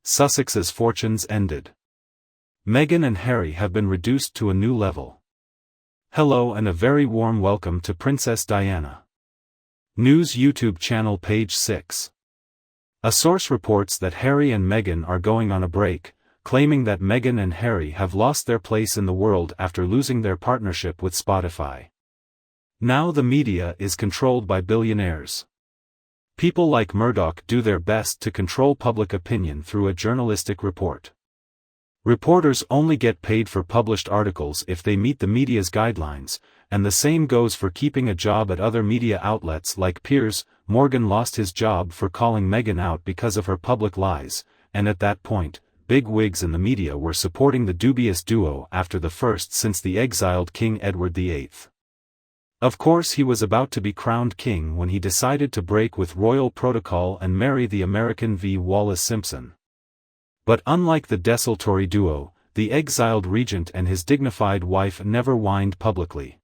Sussexes fortunes ended. Meghan and Harry have been reduced to a new level. Hello and a very warm welcome to Princess Diana. News YouTube channel page 6. A source reports that Harry and Meghan are going on a break, claiming that Meghan and Harry have lost their place in the world after losing their partnership with Spotify. Now the media is controlled by billionaires. People like Murdoch do their best to control public opinion through a journalistic report. Reporters only get paid for published articles if they meet the media's guidelines, and the same goes for keeping a job at other media outlets like Piers Morgan lost his job for calling Meghan out because of her public lies, and at that point, big wigs in the media were supporting the dubious duo after the first since the exiled King Edward VIII. Of course he was about to be crowned king when he decided to break with royal protocol and marry the American V. Wallis Simpson. But unlike the desultory duo, the exiled regent and his dignified wife never whined publicly.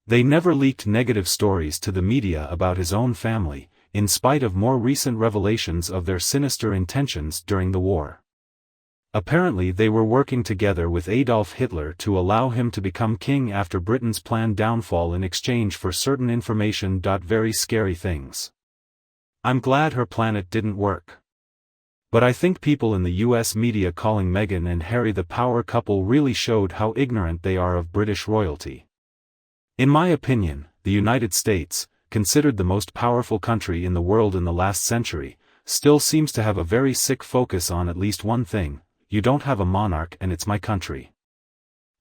They never leaked negative stories to the media about his own family, in spite of more recent revelations of their sinister intentions during the war. Apparently they were working together with Adolf Hitler to allow him to become king after Britain's planned downfall in exchange for certain information. Very scary things. I'm glad her planet didn't work. But I think people in the US media calling Meghan and Harry the power couple really showed how ignorant they are of British royalty. In my opinion, the United States, considered the most powerful country in the world in the last century, still seems to have a very sick focus on at least one thing: you don't have a monarch and it's my country.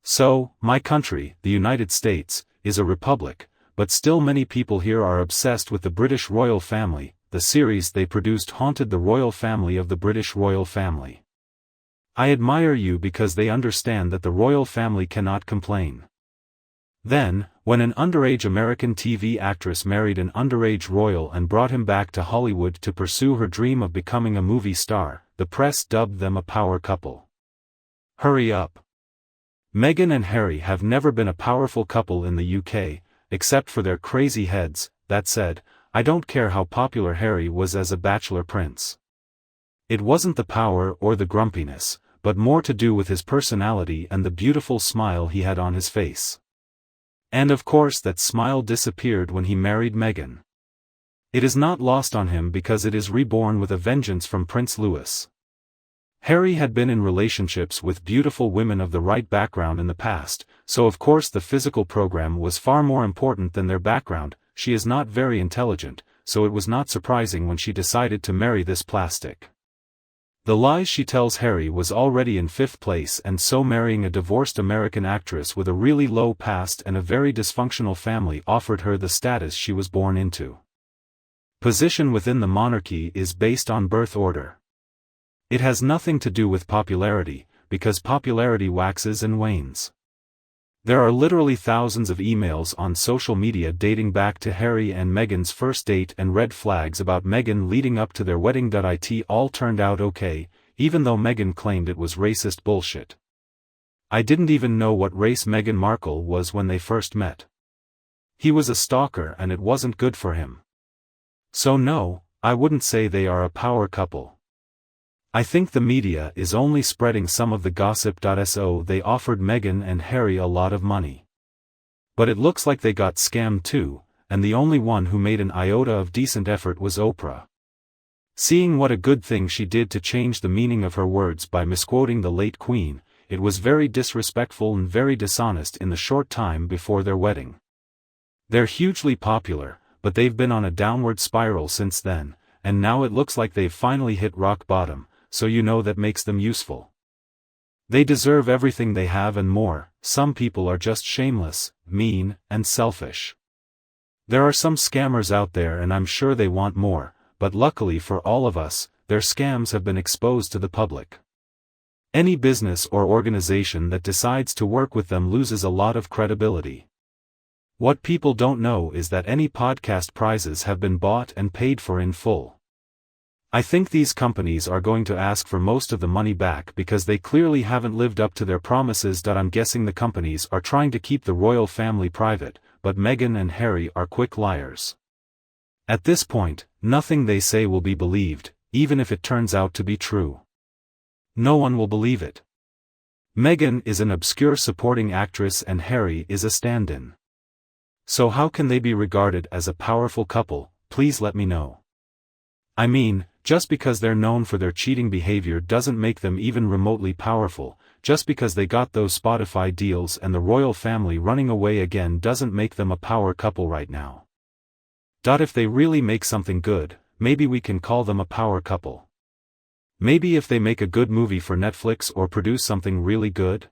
So, my country, the United States, is a republic, but still many people here are obsessed with the British royal family. The series they produced haunted the royal family of the British royal family. I admire you because they understand that the royal family cannot complain. Then, when an underage American TV actress married an underage royal and brought him back to Hollywood to pursue her dream of becoming a movie star, the press dubbed them a power couple. Hurry up. Meghan and Harry have never been a powerful couple in the UK, except for their crazy heads. That said, I don't care how popular Harry was as a bachelor prince. It wasn't the power or the grumpiness, but more to do with his personality and the beautiful smile he had on his face. And of course that smile disappeared when he married Meghan. It is not lost on him because it is reborn with a vengeance from Prince Louis. Harry had been in relationships with beautiful women of the right background in the past, so of course the physical program was far more important than their background. She is not very intelligent, so it was not surprising when she decided to marry this plastic. The lies she tells Harry was already in 5th place, and so marrying a divorced American actress with a really low past and a very dysfunctional family offered her the status she was born into. Position within the monarchy is based on birth order. It has nothing to do with popularity, because popularity waxes and wanes. There are literally thousands of emails on social media dating back to Harry and Meghan's first date and red flags about Meghan leading up to their wedding. It all turned out okay, even though Meghan claimed it was racist bullshit. I didn't even know what race Meghan Markle was when they first met. He was a stalker and it wasn't good for him. So no, I wouldn't say they are a power couple. I think the media is only spreading some of the gossip. So they offered Meghan and Harry a lot of money. But it looks like they got scammed too, and the only one who made an iota of decent effort was Oprah. Seeing what a good thing she did to change the meaning of her words by misquoting the late Queen, it was very disrespectful and very dishonest in the short time before their wedding. They're hugely popular, but they've been on a downward spiral since then, and now it looks like they've finally hit rock bottom. So you know that makes them useful. They deserve everything they have and more. Some people are just shameless, mean, and selfish. There are some scammers out there and I'm sure they want more, but luckily for all of us, their scams have been exposed to the public. Any business or organization that decides to work with them loses a lot of credibility. What people don't know is that any podcast prizes have been bought and paid for in full. I think these companies are going to ask for most of the money back because they clearly haven't lived up to their promises. I'm guessing the companies are trying to keep the royal family private, but Meghan and Harry are quick liars. At this point, nothing they say will be believed, even if it turns out to be true. No one will believe it. Meghan is an obscure supporting actress and Harry is a stand-in. So how can they be regarded as a powerful couple? Please let me know. I mean, just because they're known for their cheating behavior doesn't make them even remotely powerful. Just because they got those Spotify deals and the royal family running away again doesn't make them a power couple right now. If they really make something good, maybe we can call them a power couple. Maybe if they make a good movie for Netflix or produce something really good?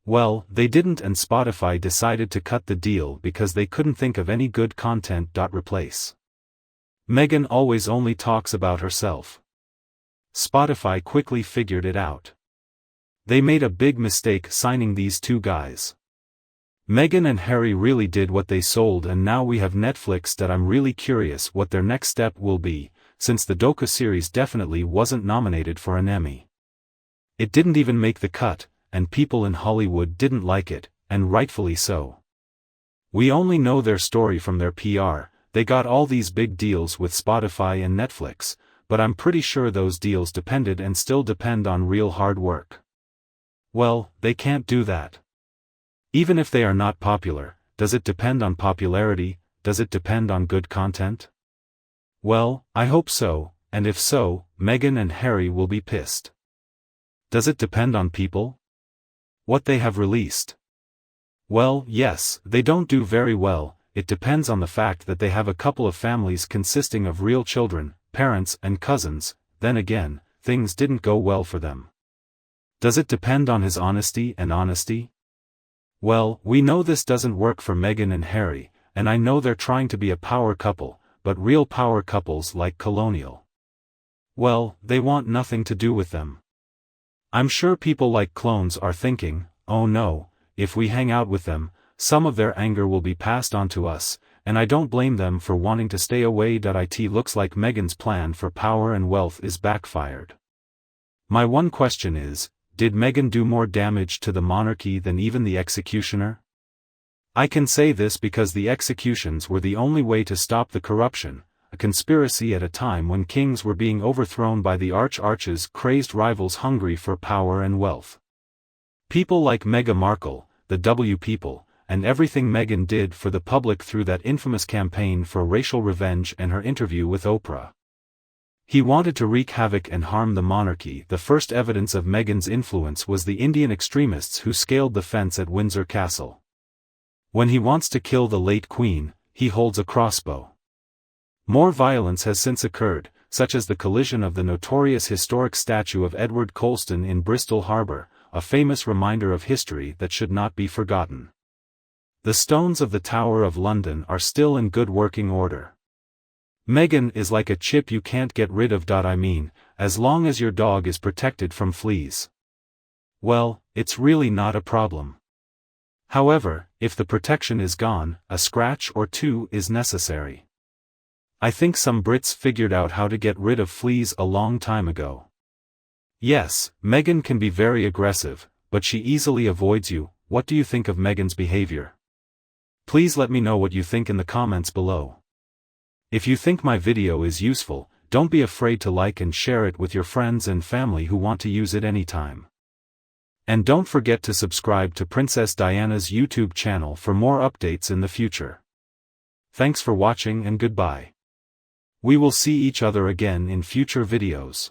Well, they didn't, and Spotify decided to cut the deal because they couldn't think of any good content. Replace. Meghan always only talks about herself. Spotify quickly figured it out. They made a big mistake signing these two guys. Meghan and Harry really did what they sold, and now we have Netflix. I'm really curious what their next step will be, since the docu-series definitely wasn't nominated for an Emmy. It didn't even make the cut, and people in Hollywood didn't like it, and rightfully so. We only know their story from their PR. They got all these big deals with Spotify and Netflix, but I'm pretty sure those deals depended and still depend on real hard work. Well, they can't do that. Even if they are not popular, does it depend on popularity? Does it depend on good content? Well, I hope so, and if so, Meghan and Harry will be pissed. Does it depend on people? What they have released? Well, yes, they don't do very well. It depends on the fact that they have a couple of families consisting of real children, parents and cousins. Then again, things didn't go well for them. Does it depend on his honesty and honesty? Well, we know this doesn't work for Meghan and Harry, and I know they're trying to be a power couple, but real power couples like Colonial. Well, they want nothing to do with them. I'm sure people like clones are thinking, oh no, if we hang out with them, some of their anger will be passed on to us, and I don't blame them for wanting to stay away. It looks like Meghan's plan for power and wealth is backfired. My one question is, did Meghan do more damage to the monarchy than even the executioner? I can say this because the executions were the only way to stop the corruption, a conspiracy at a time when kings were being overthrown by the arch's crazed rivals hungry for power and wealth. People like Meghan Markle, the W people, and everything Meghan did for the public through that infamous campaign for racial revenge and her interview with Oprah. He wanted to wreak havoc and harm the monarchy. The first evidence of Meghan's influence was the Indian extremists who scaled the fence at Windsor Castle. When he wants to kill the late Queen, he holds a crossbow. More violence has since occurred, such as the collision of the notorious historic statue of Edward Colston in Bristol Harbour, a famous reminder of history that should not be forgotten. The stones of the Tower of London are still in good working order. Meghan is like a chip you can't get rid of. I mean, as long as your dog is protected from fleas. Well, it's really not a problem. However, if the protection is gone, a scratch or two is necessary. I think some Brits figured out how to get rid of fleas a long time ago. Yes, Meghan can be very aggressive, but she easily avoids you. What do you think of Meghan's behavior? Please let me know what you think in the comments below. If you think my video is useful, don't be afraid to like and share it with your friends and family who want to use it anytime. And don't forget to subscribe to Princess Diana's YouTube channel for more updates in the future. Thanks for watching and goodbye. We will see each other again in future videos.